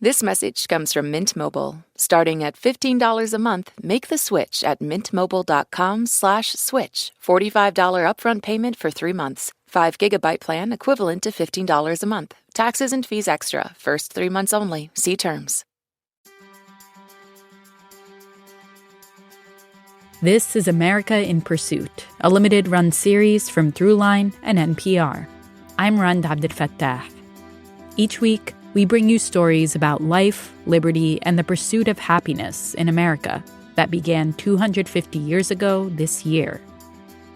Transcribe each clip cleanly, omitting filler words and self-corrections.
This message comes from Mint Mobile. Starting at $15 a month, make the switch at mintmobile.com/switch. $45 upfront payment for 3 months. 5 gigabyte plan equivalent to $15 a month. Taxes and fees extra. First 3 months only. See terms. This is America in Pursuit, a limited-run series from Throughline and NPR. I'm Rand Abdelfattah. Each week, we bring you stories about life, liberty, and the pursuit of happiness in America that began 250 years ago this year.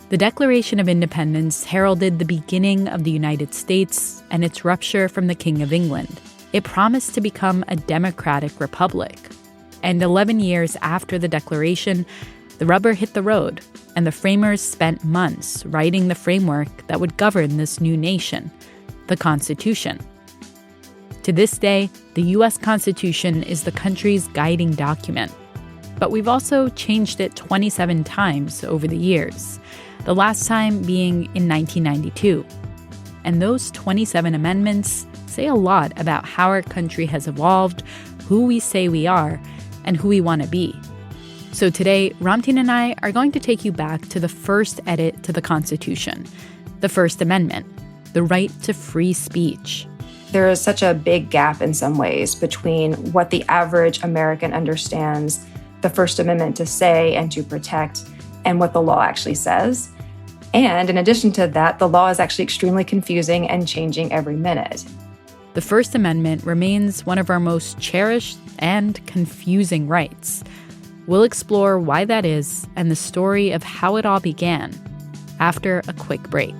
The Declaration of Independence heralded the beginning of the United States and its rupture from the King of England. It promised to become a democratic republic. And 11 years after the Declaration, the rubber hit the road, and the framers spent months writing the framework that would govern this new nation, the Constitution. To this day, the U.S. Constitution is the country's guiding document. But we've also changed it 27 times over the years, the last time being in 1992. And those 27 amendments say a lot about how our country has evolved, who we say we are, and who we want to be. So today, Ramtin and I are going to take you back to the first edit to the Constitution, the First Amendment, the right to free speech. There is such a big gap in some ways between what the average American understands the First Amendment to say and to protect and what the law actually says. And in addition to that, the law is actually extremely confusing and changing every minute. The First Amendment remains one of our most cherished and confusing rights. We'll explore why that is and the story of how it all began after a quick break.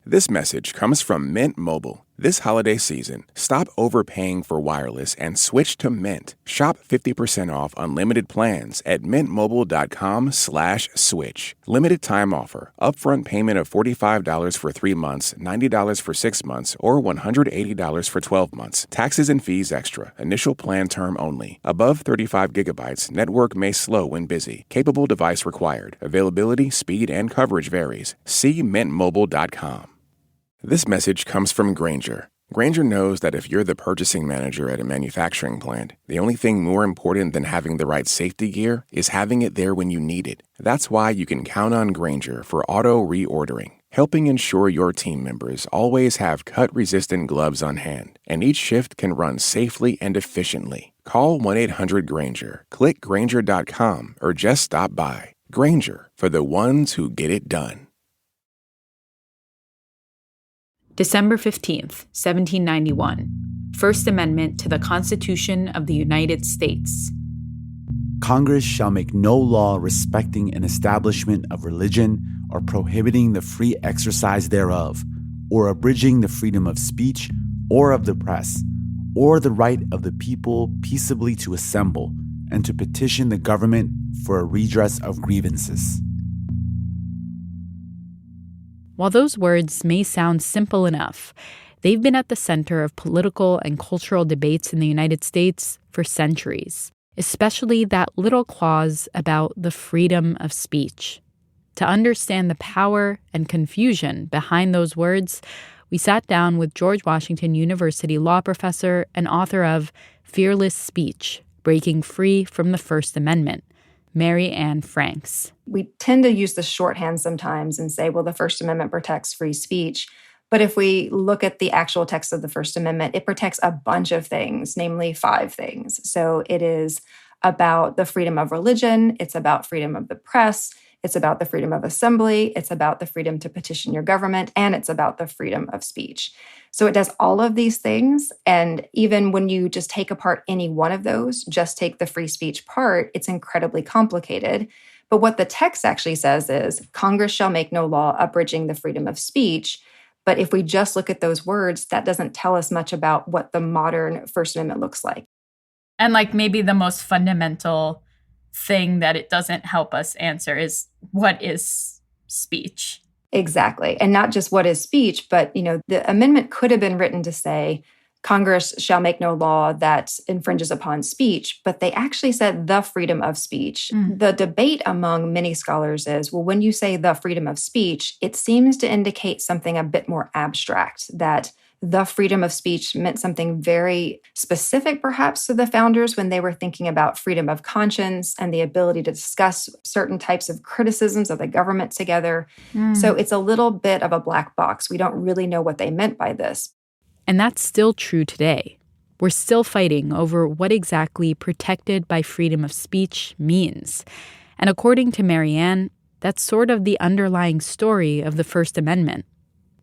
This message comes from Mint Mobile. This holiday season, stop overpaying for wireless and switch to Mint. Shop 50% off unlimited plans at mintmobile.com/switch. Limited time offer. Upfront payment of $45 for 3 months, $90 for 6 months, or $180 for 12 months. Taxes and fees extra. Initial plan term only. Above 35 gigabytes, network may slow when busy. Capable device required. Availability, speed, and coverage varies. See mintmobile.com. This message comes from Grainger. Grainger knows that if you're the purchasing manager at a manufacturing plant, the only thing more important than having the right safety gear is having it there when you need it. That's why you can count on Grainger for auto reordering, helping ensure your team members always have cut-resistant gloves on hand, and each shift can run safely and efficiently. Call 1-800-GRAINGER, click Grainger.com, or just stop by. Grainger, for the ones who get it done. December 15th, 1791. First Amendment to the Constitution of the United States. Congress shall make no law respecting an establishment of religion or prohibiting the free exercise thereof, or abridging the freedom of speech or of the press, or the right of the people peaceably to assemble and to petition the government for a redress of grievances. While those words may sound simple enough, they've been at the center of political and cultural debates in the United States for centuries, especially that little clause about the freedom of speech. To understand the power and confusion behind those words, we sat down with George Washington University law professor and author of Fearless Speech, Breaking Free from the First Amendment, Mary Ann Franks. We tend to use the shorthand sometimes and say, well, the First Amendment protects free speech. But if we look at the actual text of the First Amendment, it protects a bunch of things, namely 5 things. So it is about the freedom of religion, it's about freedom of the press, it's about the freedom of assembly, it's about the freedom to petition your government, and it's about the freedom of speech. So it does all of these things, and even when you just take apart any one of those, just take the free speech part, it's incredibly complicated. But what the text actually says is, Congress shall make no law abridging the freedom of speech. But if we just look at those words, that doesn't tell us much about what the modern First Amendment looks like. And maybe the most fundamental thing that it doesn't help us answer is, what is speech? Exactly. And not just what is speech, but, the amendment could have been written to say, Congress shall make no law that infringes upon speech, but they actually said the freedom of speech. The debate among many scholars is, well, when you say the freedom of speech, it seems to indicate something a bit more abstract, that the freedom of speech meant something very specific, perhaps, to the founders when they were thinking about freedom of conscience and the ability to discuss certain types of criticisms of the government together. So it's a little bit of a black box. We don't really know what they meant by this. And that's still true today. We're still fighting over what exactly protected by freedom of speech means. And according to Marianne, that's sort of the underlying story of the First Amendment.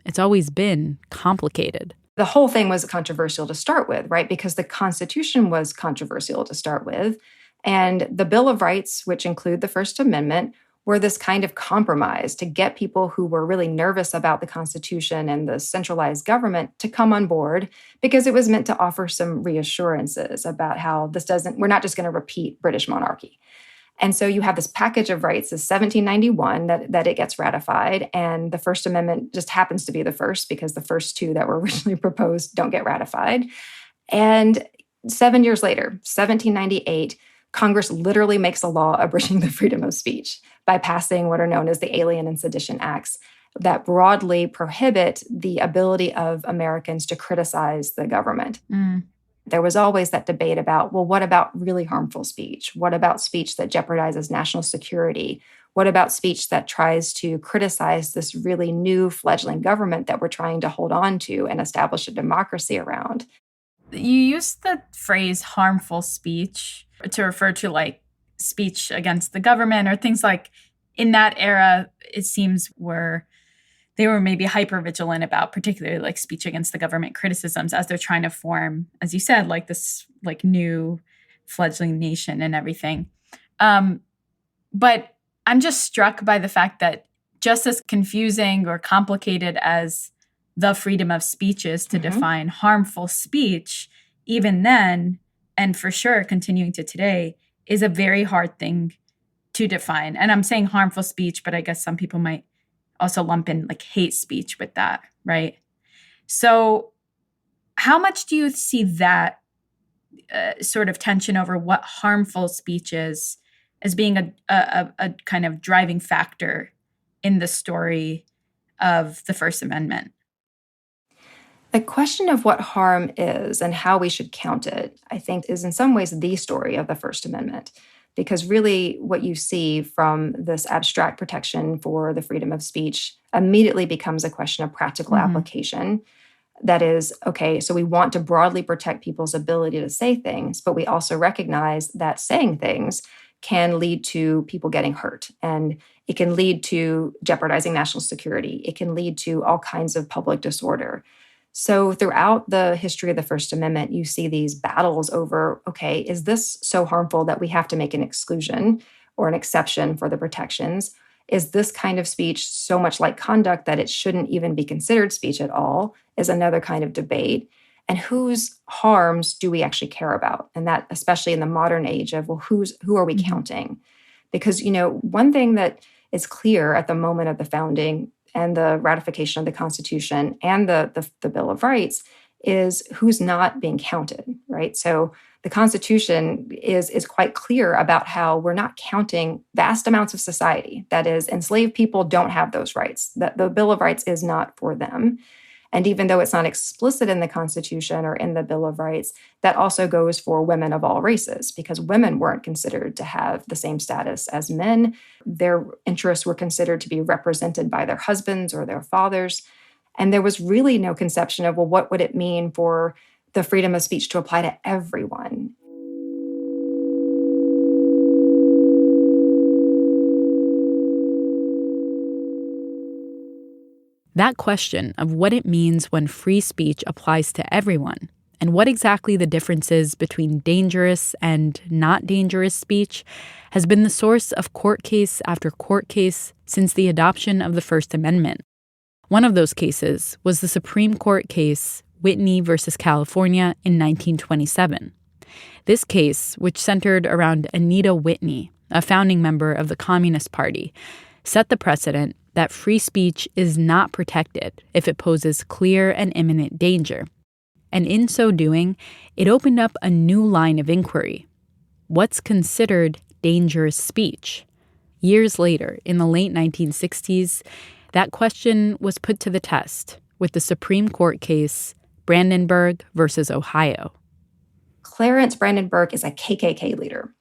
It's always been complicated. The whole thing was controversial to start with, right? Because the Constitution was controversial to start with. And the Bill of Rights, which include the First Amendment, were this kind of compromise to get people who were really nervous about the Constitution and the centralized government to come on board, because it was meant to offer some reassurances about how we're not just going to repeat British monarchy. And so you have this package of rights, is 1791, that it gets ratified. And the First Amendment just happens to be the first, because the first two that were originally proposed don't get ratified. And 7 years later, 1798, Congress literally makes a law abridging the freedom of speech by passing what are known as the Alien and Sedition Acts that broadly prohibit the ability of Americans to criticize the government. There was always that debate about, well, what about really harmful speech? What about speech that jeopardizes national security? What about speech that tries to criticize this really new fledgling government that we're trying to hold on to and establish a democracy around? You used the phrase harmful speech to refer to like speech against the government or things like in that era, it seems they were maybe hyper-vigilant about particularly like speech against the government criticisms as they're trying to form, as you said, like this like new fledgling nation and everything. But I'm just struck by the fact that just as confusing or complicated as the freedom of speech is to define harmful speech, even then, and for sure continuing to today, is a very hard thing to define. And I'm saying harmful speech, but I guess some people might also lump in like hate speech with that, right? So how much do you see that sort of tension over what harmful speech is as being a kind of driving factor in the story of the First Amendment? The question of what harm is and how we should count it, I think, is in some ways the story of the First Amendment. Because really what you see from this abstract protection for the freedom of speech immediately becomes a question of practical application. That is, okay, so we want to broadly protect people's ability to say things, but we also recognize that saying things can lead to people getting hurt. And it can lead to jeopardizing national security. It can lead to all kinds of public disorder. So throughout the history of the First Amendment, you see these battles over, okay, is this so harmful that we have to make an exclusion or an exception for the protections? Is this kind of speech so much like conduct that it shouldn't even be considered speech at all? Is another kind of debate. And whose harms do we actually care about? And that, especially in the modern age of, well, who are we counting? Because, one thing that is clear at the moment of the founding and the ratification of the Constitution and the Bill of Rights is who's not being counted, right? So the Constitution is quite clear about how we're not counting vast amounts of society. That is, enslaved people don't have those rights. That the Bill of Rights is not for them. And even though it's not explicit in the Constitution or in the Bill of Rights, that also goes for women of all races, because women weren't considered to have the same status as men. Their interests were considered to be represented by their husbands or their fathers. And there was really no conception of, well, what would it mean for the freedom of speech to apply to everyone? That question of what it means when free speech applies to everyone, and what exactly the difference is between dangerous and not dangerous speech, has been the source of court case after court case since the adoption of the First Amendment. One of those cases was the Supreme Court case Whitney versus California in 1927. This case, which centered around Anita Whitney, a founding member of the Communist Party, set the precedent that free speech is not protected if it poses clear and imminent danger. And in so doing, it opened up a new line of inquiry. What's considered dangerous speech? Years later, in the late 1960s, that question was put to the test with the Supreme Court case Brandenburg versus Ohio. Clarence Brandenburg is a KKK leader.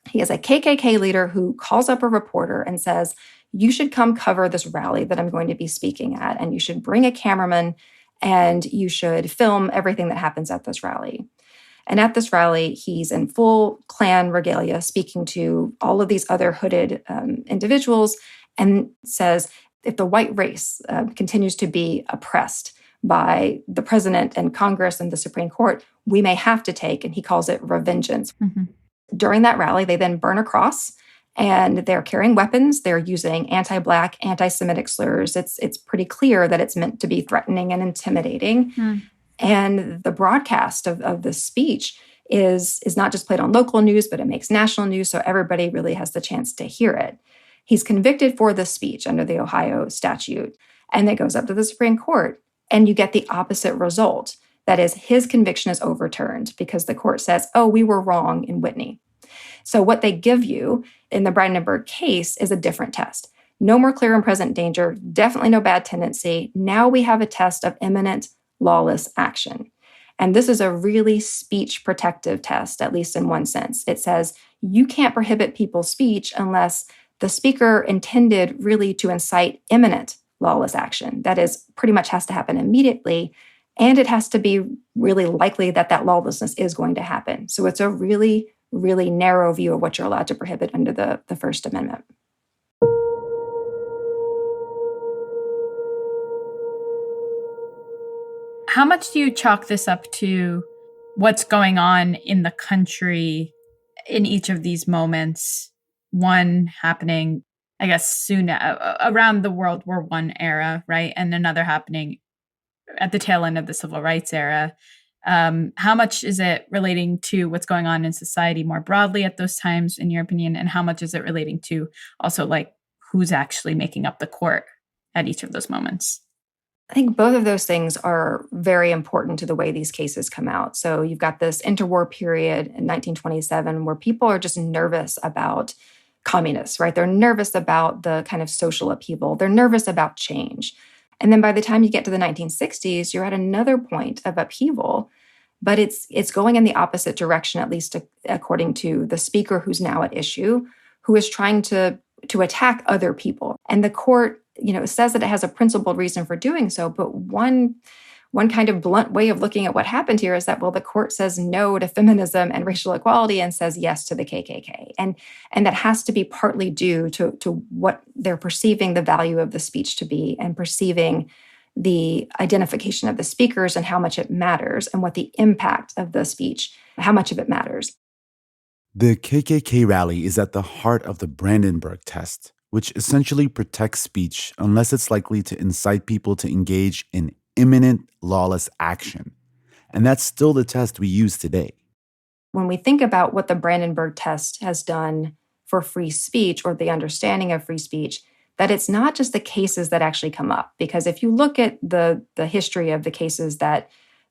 He is a KKK leader who calls up a reporter and says, you should come cover this rally that I'm going to be speaking at, and you should bring a cameraman, and you should film everything that happens at this rally. And at this rally, he's in full Klan regalia, speaking to all of these other hooded individuals, and says, if the white race continues to be oppressed by the president and Congress and the Supreme Court, we may have to take, and he calls it revengeance. Mm-hmm. During that rally, they then burn a cross, and they're carrying weapons. They're using anti-Black, anti-Semitic slurs. It's pretty clear that it's meant to be threatening and intimidating. Mm. And the broadcast of this speech is not just played on local news, but it makes national news, so everybody really has the chance to hear it. He's convicted for this speech under the Ohio statute, and it goes up to the Supreme Court, and you get the opposite result. That is, his conviction is overturned because the court says, oh, we were wrong in Whitney. So what they give you in the Brandenburg case is a different test. No more clear and present danger, definitely no bad tendency. Now we have a test of imminent lawless action. And this is a really speech protective test, at least in one sense. It says you can't prohibit people's speech unless the speaker intended really to incite imminent lawless action. That is, pretty much has to happen immediately, and it has to be really likely that that lawlessness is going to happen. So it's a really, really narrow view of what you're allowed to prohibit under the First Amendment. How much do you chalk this up to what's going on in the country in each of these moments? One happening, I guess, soon around the World War I era, right? And another happening at the tail end of the Civil Rights era. How much is it relating to what's going on in society more broadly at those times, in your opinion? And how much is it relating to also like who's actually making up the court at each of those moments? I think both of those things are very important to the way these cases come out. So you've got this interwar period in 1927 where people are just nervous about communists, right? They're nervous about the kind of social upheaval. They're nervous about change. And then by the time you get to the 1960s, you're at another point of upheaval, but it's going in the opposite direction, at least according to the speaker who's now at issue, who is trying to attack other people. And the court, says that it has a principled reason for doing so, but one kind of blunt way of looking at what happened here is that, well, the court says no to feminism and racial equality and says yes to the KKK. And that has to be partly due to what they're perceiving the value of the speech to be and perceiving the identification of the speakers and how much it matters and what the impact of the speech, how much of it matters. The KKK rally is at the heart of the Brandenburg test, which essentially protects speech unless it's likely to incite people to engage in imminent lawless action. And that's still the test we use today. When we think about what the Brandenburg test has done for free speech or the understanding of free speech, that it's not just the cases that actually come up. Because if you look at the history of the cases that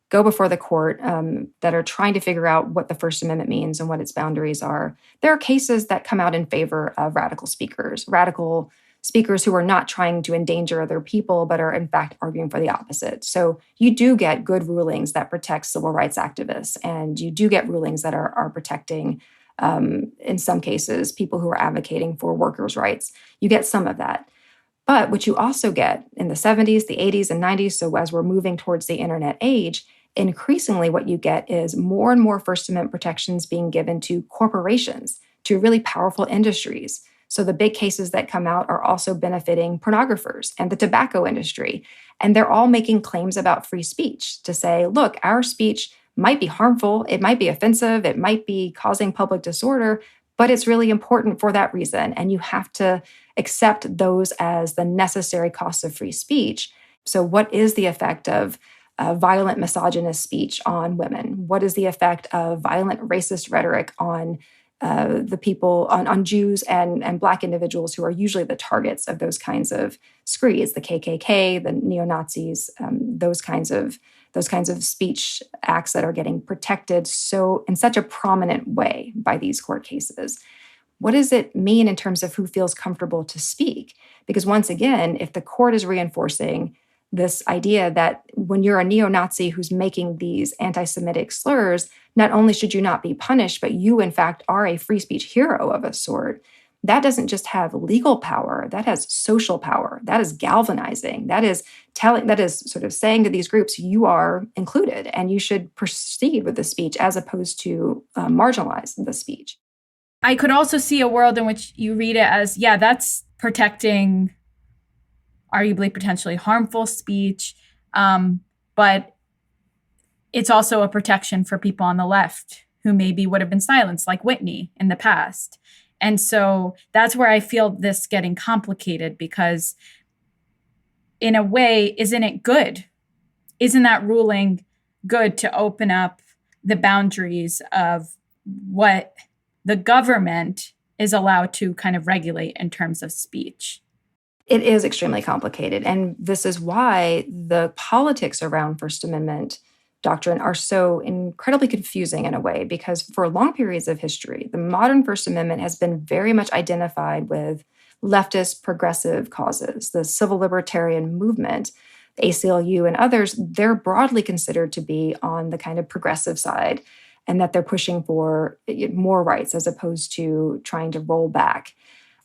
go before the court that are trying to figure out what the First Amendment means and what its boundaries are, there are cases that come out in favor of radical speakers who are not trying to endanger other people, but are in fact arguing for the opposite. So you do get good rulings that protect civil rights activists, and you do get rulings that are protecting, in some cases, people who are advocating for workers' rights. You get some of that. But what you also get in the 70s, the 80s, and 90s, so as we're moving towards the internet age, increasingly what you get is more and more First Amendment protections being given to corporations, to really powerful industries. So the big cases that come out are also benefiting pornographers and the tobacco industry. And they're all making claims about free speech to say, look, our speech might be harmful, it might be offensive, it might be causing public disorder, but it's really important for that reason. And you have to accept those as the necessary costs of free speech. So what is the effect of violent misogynist speech on women? What is the effect of violent racist rhetoric on the people, on Jews and Black individuals who are usually the targets of those kinds of screeds, the KKK, the neo-Nazis, those kinds of those kinds of speech acts that are getting protected so in such a prominent way by these court cases. What does it mean in terms of who feels comfortable to speak? Because once again, if the court is reinforcing this idea that when you're a neo-Nazi who's making these anti-Semitic slurs, not only should you not be punished, but you, in fact, are a free speech hero of a sort, that doesn't just have legal power, that has social power. That is galvanizing. That is sort of saying to these groups, you are included and you should proceed with the speech as opposed to marginalize the speech. I could also see a world in which you read it as, yeah, that's protecting arguably potentially harmful speech, but it's also a protection for people on the left who maybe would have been silenced, like Whitney in the past. And so that's where I feel this getting complicated, because in a way, isn't it good? Isn't that ruling good to open up the boundaries of what the government is allowed to kind of regulate in terms of speech? It is extremely complicated. And this is why the politics around First Amendment doctrine are so incredibly confusing in a way, because for long periods of history, the modern First Amendment has been very much identified with leftist progressive causes. The civil libertarian movement, the ACLU and others, they're broadly considered to be on the kind of progressive side, and that they're pushing for more rights as opposed to trying to roll back.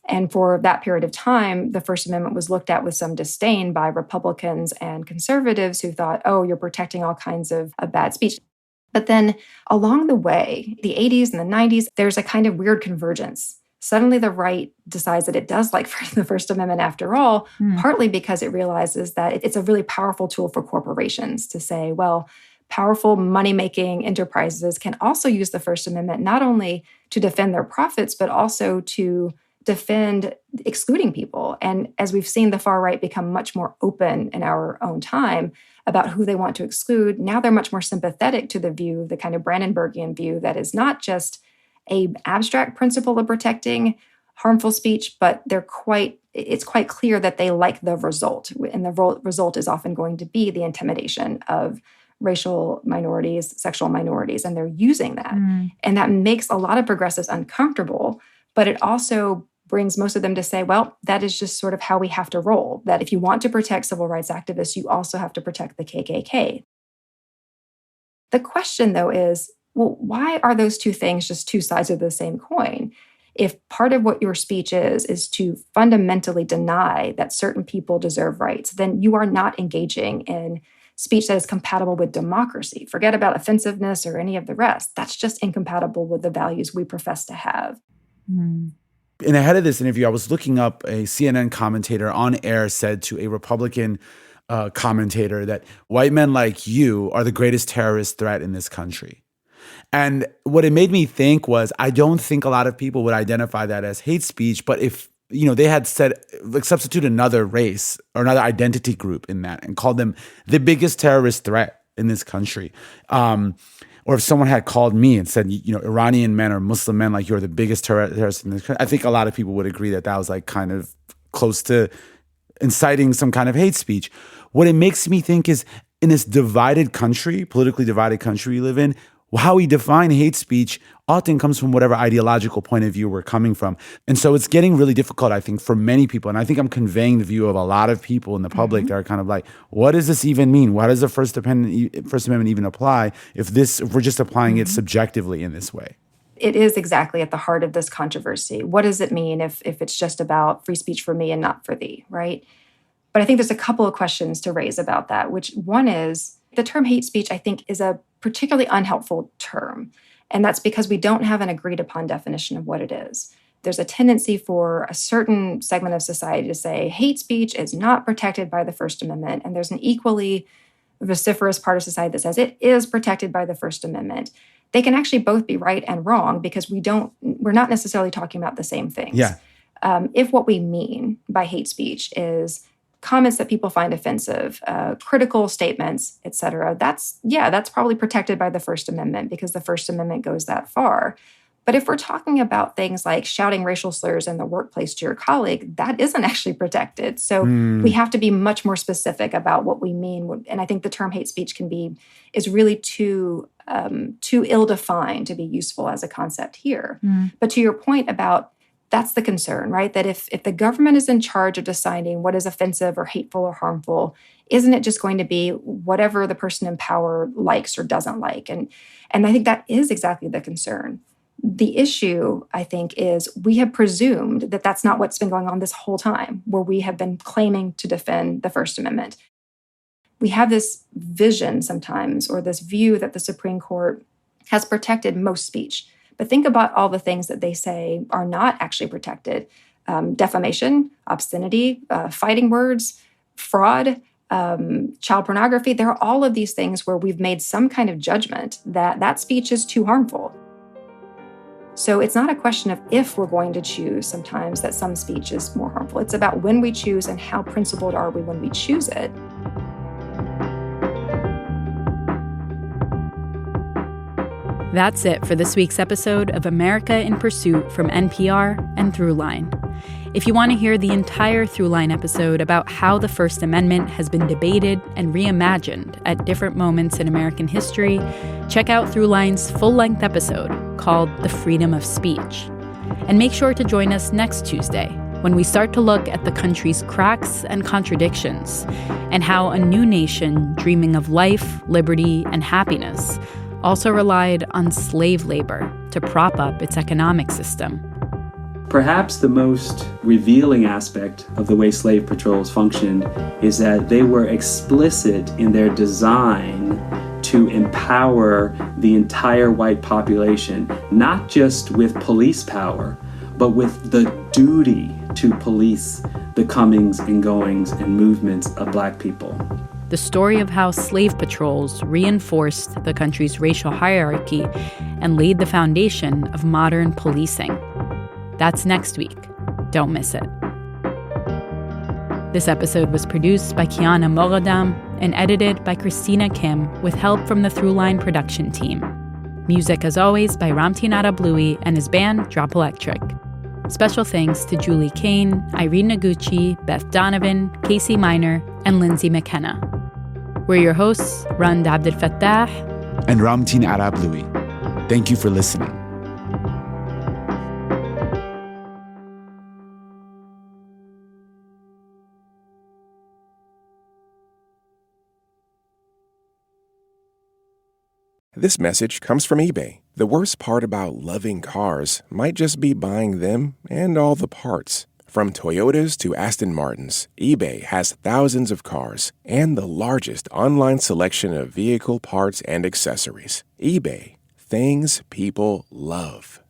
And for that period of time, the First Amendment was looked at with some disdain by Republicans and conservatives who thought, oh, you're protecting all kinds of bad speech. But then along the way, the 80s and the 90s, there's a kind of weird convergence. Suddenly the right decides that it does like the First Amendment after all, partly because it realizes that it's a really powerful tool for corporations to say, well, powerful money-making enterprises can also use the First Amendment not only to defend their profits, but also to defend excluding people. And as we've seen the far right become much more open in our own time about who they want to exclude, now they're much more sympathetic to the view, the kind of Brandenburgian view that is not just an abstract principle of protecting harmful speech, but it's quite clear that they like the result. And the result is often going to be the intimidation of racial minorities, sexual minorities, and they're using that. And that makes a lot of progressives uncomfortable, but it also brings most of them to say, well, that is just sort of how we have to roll, that if you want to protect civil rights activists, you also have to protect the KKK. The question, though, is, well, why are those two things just two sides of the same coin? If part of what your speech is to fundamentally deny that certain people deserve rights, then you are not engaging in speech that is compatible with democracy. Forget about offensiveness or any of the rest. That's just incompatible with the values we profess to have. And ahead of this interview, I was looking up, a CNN commentator on air said to a Republican commentator that white men like you are the greatest terrorist threat in this country. And what it made me think was, I don't think a lot of people would identify that as hate speech, but if they had said, like, substitute another race or another identity group in that and called them the biggest terrorist threat in this country. Or if someone had called me and said, Iranian men or Muslim men, like, you're the biggest terrorist in this country, I think a lot of people would agree that that was like kind of close to inciting some kind of hate speech. What it makes me think is, in this divided country, politically divided country we live in, how we define hate speech often comes from whatever ideological point of view we're coming from. And so it's getting really difficult, I think, for many people. And I think I'm conveying the view of a lot of people in the public that are kind of like, what does this even mean? Why does the First Amendment even apply if we're just applying it subjectively in this way? It is exactly at the heart of this controversy. What does it mean if it's just about free speech for me and not for thee, right? But I think there's a couple of questions to raise about that, which one is, the term hate speech, I think, is a particularly unhelpful term. And that's because we don't have an agreed upon definition of what it is. There's a tendency for a certain segment of society to say hate speech is not protected by the First Amendment. And there's an equally vociferous part of society that says it is protected by the First Amendment. They can actually both be right and wrong because we're not necessarily talking about the same things. Yeah. If what we mean by hate speech is comments that people find offensive, critical statements, et cetera, that's probably protected by the First Amendment because the First Amendment goes that far. But if we're talking about things like shouting racial slurs in the workplace to your colleague, that isn't actually protected. So we have to be much more specific about what we mean. And I think the term hate speech is really too ill-defined to be useful as a concept here. But to your point about that's the concern, right? That if the government is in charge of deciding what is offensive or hateful or harmful, isn't it just going to be whatever the person in power likes or doesn't like? And I think that is exactly the concern. The issue, I think, is we have presumed that that's not what's been going on this whole time, where we have been claiming to defend the First Amendment. We have this vision sometimes, or this view that the Supreme Court has protected most speech. But think about all the things that they say are not actually protected. Defamation, obscenity, fighting words, fraud, child pornography. There are all of these things where we've made some kind of judgment that speech is too harmful. So it's not a question of if we're going to choose sometimes that some speech is more harmful. It's about when we choose and how principled are we when we choose it. That's it for this week's episode of America in Pursuit from NPR and Throughline. If you want to hear the entire Throughline episode about how the First Amendment has been debated and reimagined at different moments in American history, check out Throughline's full-length episode called The Freedom of Speech. And make sure to join us next Tuesday when we start to look at the country's cracks and contradictions and how a new nation dreaming of life, liberty, and happiness also relied on slave labor to prop up its economic system. Perhaps the most revealing aspect of the way slave patrols functioned is that they were explicit in their design to empower the entire white population, not just with police power, but with the duty to police the comings and goings and movements of Black people. The story of how slave patrols reinforced the country's racial hierarchy and laid the foundation of modern policing. That's next week. Don't miss it. This episode was produced by Kiana Moradam and edited by Christina Kim with help from the Throughline production team. Music, as always, by Ramtin Arablouei and his band Drop Electric. Special thanks to Julie Kane, Irene Noguchi, Beth Donovan, Casey Miner, and Lindsay McKenna. We're your hosts, Rand Abdel Fattah and Ramtin Arablouei. Thank you for listening. This message comes from eBay. The worst part about loving cars might just be buying them and all the parts. From Toyotas to Aston Martins, eBay has thousands of cars and the largest online selection of vehicle parts and accessories. eBay, things people love.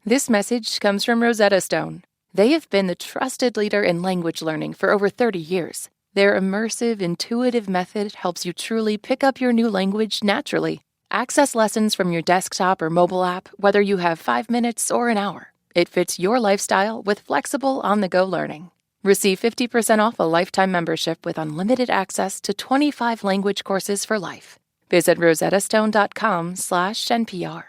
This message comes from Rosetta Stone. They have been the trusted leader in language learning for over 30 years. Their immersive, intuitive method helps you truly pick up your new language naturally. Access lessons from your desktop or mobile app, whether you have 5 minutes or an hour. It fits your lifestyle with flexible, on-the-go learning. Receive 50% off a lifetime membership with unlimited access to 25 language courses for life. Visit rosettastone.com/NPR.